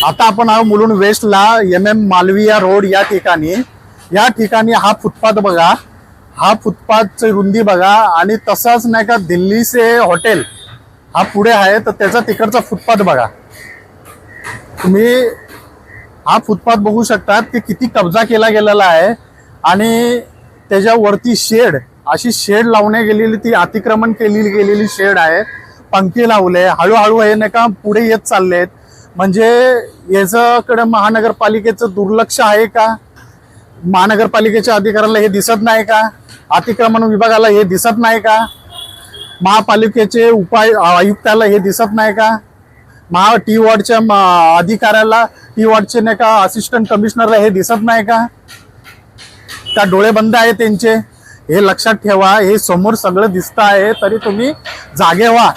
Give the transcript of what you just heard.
आता आपण आहोत मुलुंड वेस्टला MM मालविया रोड या ठिकाणी. या ठिकाणी हा फुटपाथ बघा, हा फुटपाथची रुंदी बघा आणि तसाच नाही का दिल्ली से हॉटेल हा पुढे आहे तर त्याचा तिकडचा फुटपाथ बघा तुम्ही. हा फुटपाथ बघू शकतात की किती कब्जा केला गेलेला आहे आणि त्याच्यावरती शेड, अशी शेड लावण्यात गेलेली, ती अतिक्रमण केली गेलेली शेड आहे. पंखे लावले, हळूहळू हे नाही का पुढे येत चाललेत. म्हणजे याच्याकडे महानगरपालिकेचं दुर्लक्ष आहे का? महानगरपालिकेच्या अधिकाऱ्याला हे दिसत नाही का? अतिक्रमण विभागाला हे दिसत नाही का? महापालिकेचे आयुक्ताला हे दिसत नाही का? टी वॉर्डच्या अधिकाऱ्याला, टी वॉर्डचे नाही का असिस्टंट कमिशनरला हे दिसत नाही का? का डोळे बंद आहे त्यांचे? हे लक्षात ठेवा. हे समोर सगळं दिसतं आहे तरी तुम्ही जागे व्हा.